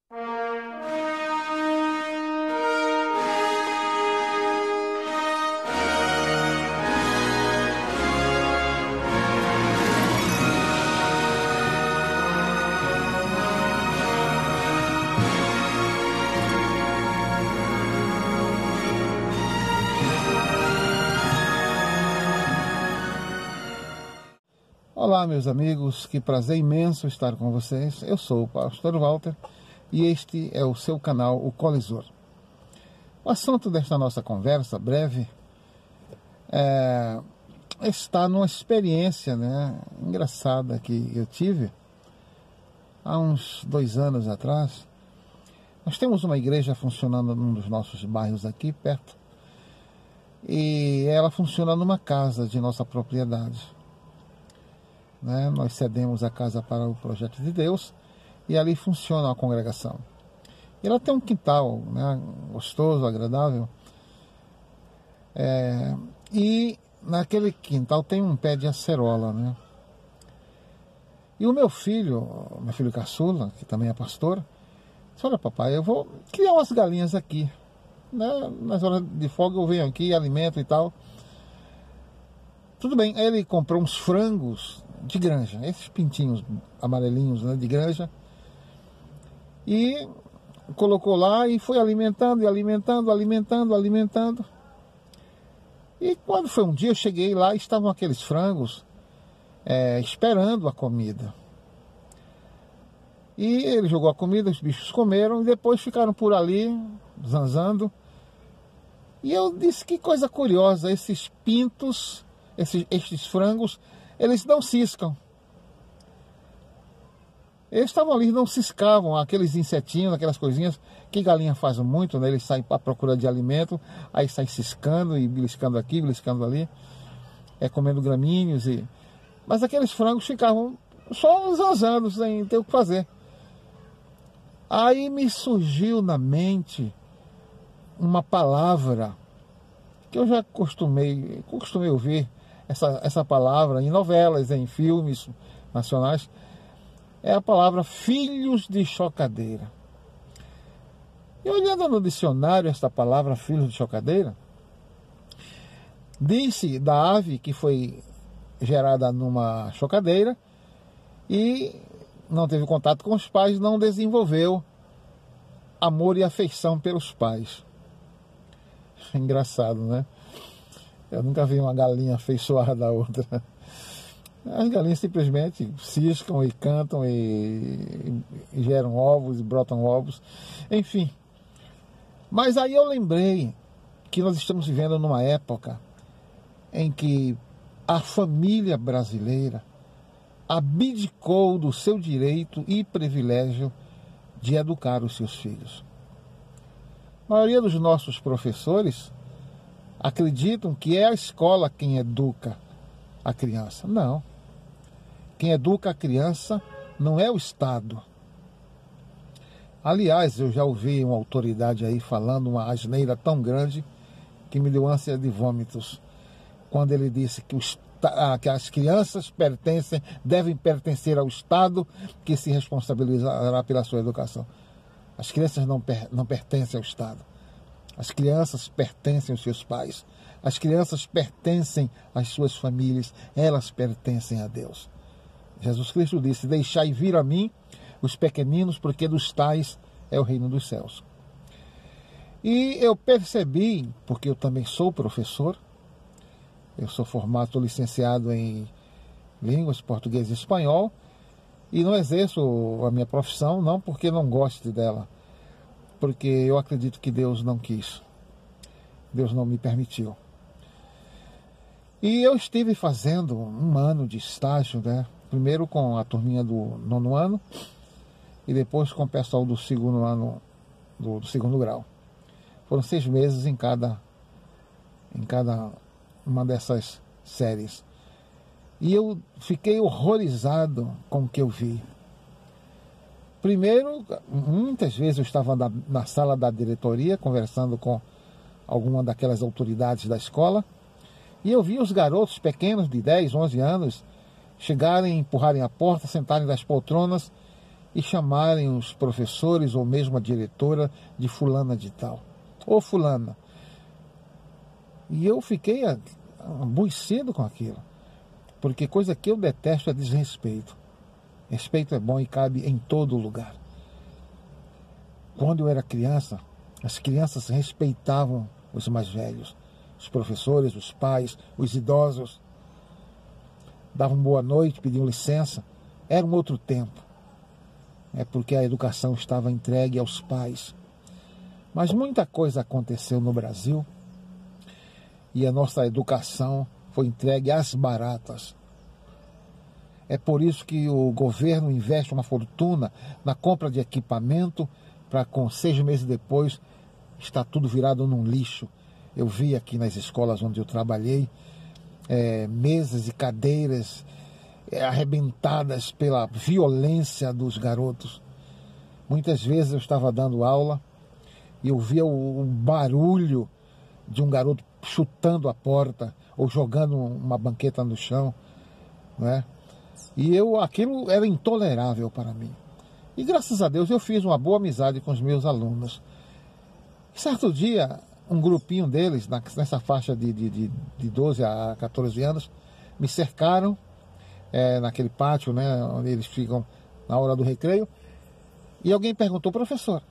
Olá, meus amigos, que prazer imenso estar com vocês. Eu sou o pastor Walter e este é o seu canal, o Colisor. O assunto desta nossa conversa breve está numa experiência engraçada que eu tive há uns 2 anos atrás. Nós temos uma igreja funcionando num dos nossos bairros aqui perto e ela funciona numa casa de nossa propriedade. Nós cedemos a casa para o Projeto de Deus e ali funciona a congregação. E ela tem um quintal gostoso, agradável, e naquele quintal tem um pé de acerola. E o meu filho caçula, que também é pastor, disse: olha, papai, eu vou criar umas galinhas aqui. Nas horas de folga eu venho aqui, alimento e tal. Tudo bem. Aí ele comprou uns frangos de granja, esses pintinhos amarelinhos de granja, e colocou lá e foi alimentando. E quando foi um dia, eu cheguei lá e estavam aqueles frangos esperando a comida. E ele jogou a comida, os bichos comeram e depois ficaram por ali zanzando. E eu disse: que coisa curiosa, esses pintos, estes frangos, eles não ciscam. Eles estavam ali, não ciscavam, aqueles insetinhos, aquelas coisinhas que galinha faz muito, eles saem à procura de alimento, aí saem ciscando e beliscando aqui, beliscando ali, comendo gramíneos. Mas aqueles frangos ficavam só zanzando, sem ter o que fazer. Aí me surgiu na mente uma palavra que eu já costumei ouvir, essa palavra em novelas, em filmes nacionais, é a palavra filhos de chocadeira. E olhando no dicionário esta palavra, filhos de chocadeira, diz-se da ave que foi gerada numa chocadeira e não teve contato com os pais, não desenvolveu amor e afeição pelos pais. Engraçado, né? Eu nunca vi uma galinha afeiçoada da outra. As galinhas simplesmente ciscam e cantam e geram ovos e brotam ovos. Enfim. Mas aí eu lembrei que nós estamos vivendo numa época em que a família brasileira abdicou do seu direito e privilégio de educar os seus filhos. A maioria dos nossos professores acreditam que é a escola quem educa a criança. Não. Quem educa a criança não é o Estado. Aliás, eu já ouvi uma autoridade aí falando uma asneira tão grande que me deu ânsia de vômitos, quando ele disse que as crianças devem pertencer ao Estado, que se responsabilizará pela sua educação. As crianças não pertencem ao Estado. As crianças pertencem aos seus pais. As crianças pertencem às suas famílias. Elas pertencem a Deus. Jesus Cristo disse: deixai vir a mim os pequeninos, porque dos tais é o reino dos céus. E eu percebi, porque eu também sou professor, eu sou formado, sou licenciado em línguas, português e espanhol, e não exerço a minha profissão, não porque não goste dela, porque eu acredito que Deus não quis, Deus não me permitiu. E eu estive fazendo 1 ano de estágio, primeiro com a turminha do 9º ano e depois com o pessoal do 2º ano, do 2º grau. Foram 6 meses em cada uma dessas séries. E eu fiquei horrorizado com o que eu vi. Primeiro, muitas vezes eu estava na sala da diretoria conversando com alguma daquelas autoridades da escola e eu vi os garotos pequenos de 10, 11 anos chegarem, empurrarem a porta, sentarem nas poltronas e chamarem os professores ou mesmo a diretora de fulana de tal, ou fulana. E eu fiquei aborrecido com aquilo, porque coisa que eu detesto é desrespeito. Respeito é bom e cabe em todo lugar. Quando eu era criança, as crianças respeitavam os mais velhos, os professores, os pais, os idosos. Davam boa noite, pediam licença. Era um outro tempo. É porque a educação estava entregue aos pais. Mas muita coisa aconteceu no Brasil e a nossa educação foi entregue às baratas. É por isso que o governo investe uma fortuna na compra de equipamento para, com 6 meses depois, está tudo virado num lixo. Eu vi aqui nas escolas onde eu trabalhei, mesas e cadeiras arrebentadas pela violência dos garotos. Muitas vezes eu estava dando aula e eu via o barulho de um garoto chutando a porta ou jogando uma banqueta no chão, né? E aquilo era intolerável para mim. E graças a Deus eu fiz uma boa amizade com os meus alunos. Certo dia, um grupinho deles, nessa faixa de 12 a 14 anos, me cercaram naquele pátio, né, onde eles ficam na hora do recreio. E alguém perguntou: professor,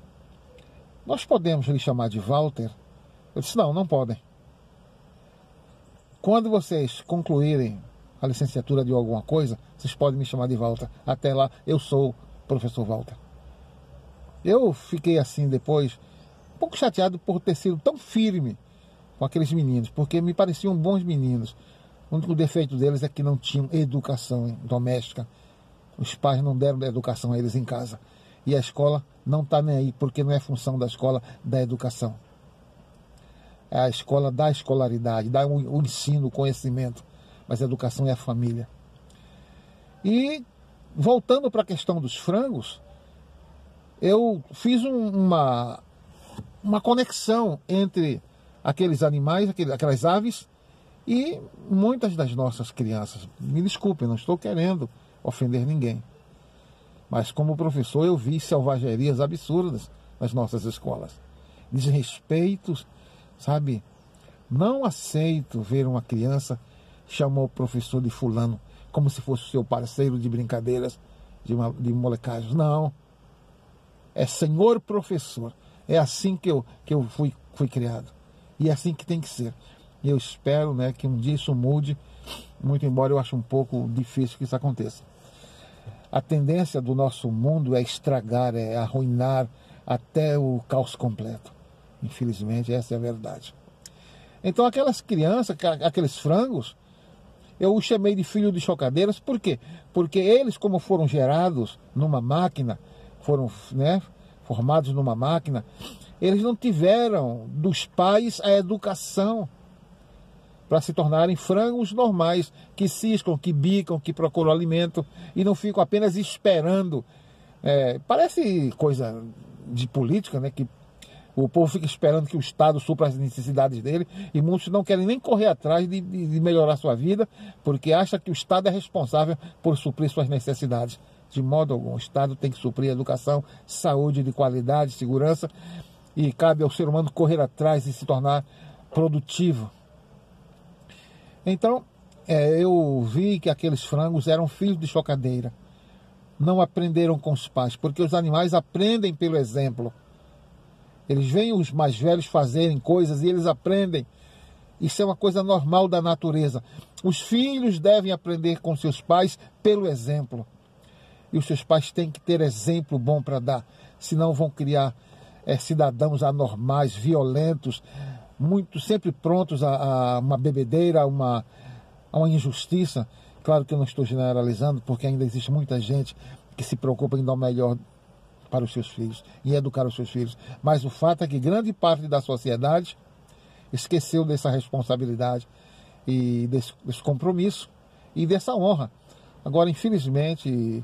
nós podemos lhe chamar de Walter? Eu disse: não podem. Quando vocês concluírem a licenciatura de alguma coisa, vocês podem me chamar de Walter. Até lá, eu sou o professor Walter. Eu fiquei assim depois, um pouco chateado por ter sido tão firme com aqueles meninos, porque me pareciam bons meninos. O único defeito deles é que não tinham educação doméstica. Os pais não deram educação a eles em casa. E a escola não está nem aí, porque não é função da escola da educação. É a escola da escolaridade, dá o ensino, o conhecimento. Mas a educação é a família. E, voltando para a questão dos frangos, eu fiz uma conexão entre aqueles animais, aquelas aves, e muitas das nossas crianças. Me desculpem, não estou querendo ofender ninguém. Mas como professor eu vi selvagerias absurdas nas nossas escolas. Desrespeitos, sabe? Não aceito ver uma criança chamar o professor de fulano como se fosse o seu parceiro de brincadeiras, de molecagem. Não. É senhor professor. É assim que eu fui criado. E é assim que tem que ser. E eu espero, né, que um dia isso mude, muito embora eu ache um pouco difícil que isso aconteça. A tendência do nosso mundo é estragar, é arruinar até o caos completo. Infelizmente, essa é a verdade. Então, aquelas crianças, aqueles frangos, eu os chamei de filho de chocadeiras. Por quê? Porque eles, como foram gerados numa máquina, foram, né, formados numa máquina, eles não tiveram dos pais a educação para se tornarem frangos normais, que ciscam, que bicam, que procuram alimento e não ficam apenas esperando. Parece coisa de política, né? Que o povo fica esperando que o Estado supra as necessidades dele e muitos não querem nem correr atrás de melhorar sua vida, porque acham que o Estado é responsável por suprir suas necessidades. De modo algum, o Estado tem que suprir educação, saúde de qualidade, segurança, e cabe ao ser humano correr atrás e se tornar produtivo. Então, eu vi que aqueles frangos eram filhos de chocadeira. Não aprenderam com os pais, porque os animais aprendem pelo exemplo. Eles veem os mais velhos fazerem coisas e eles aprendem. Isso é uma coisa normal da natureza. Os filhos devem aprender com seus pais pelo exemplo. E os seus pais têm que ter exemplo bom para dar, senão vão criar cidadãos anormais, violentos, sempre prontos a uma bebedeira, a uma injustiça. Claro que eu não estou generalizando, porque ainda existe muita gente que se preocupa em dar o melhor para os seus filhos, em educar os seus filhos. Mas o fato é que grande parte da sociedade esqueceu dessa responsabilidade e desse compromisso e dessa honra. Agora, infelizmente,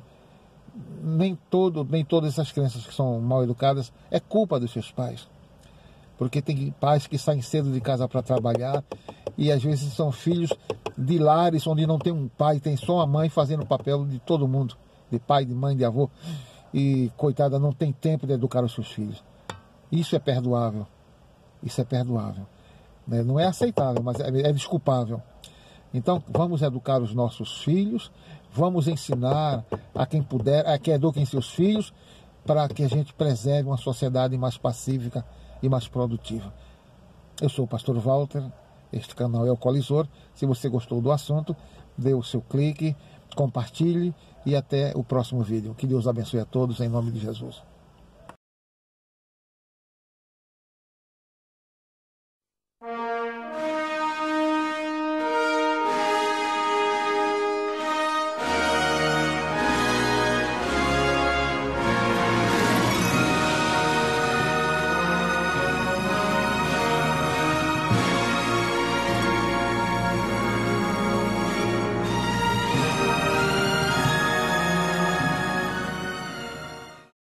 nem todas essas crianças que são mal educadas é culpa dos seus pais. Porque tem pais que saem cedo de casa para trabalhar e às vezes são filhos de lares onde não tem um pai, tem só uma mãe fazendo o papel de todo mundo, de pai, de mãe, de avô. e, coitada, não tem tempo de educar os seus filhos. Isso é perdoável. Isso é perdoável. Né? Não é aceitável, mas é desculpável. Então, vamos educar os nossos filhos, vamos ensinar a quem puder, a que eduquem seus filhos, para que a gente preserve uma sociedade mais pacífica e mais produtiva. Eu sou o pastor Walter, este canal é o Colisor. Se você gostou do assunto, dê o seu clique, compartilhe e até o próximo vídeo. Que Deus abençoe a todos, em nome de Jesus.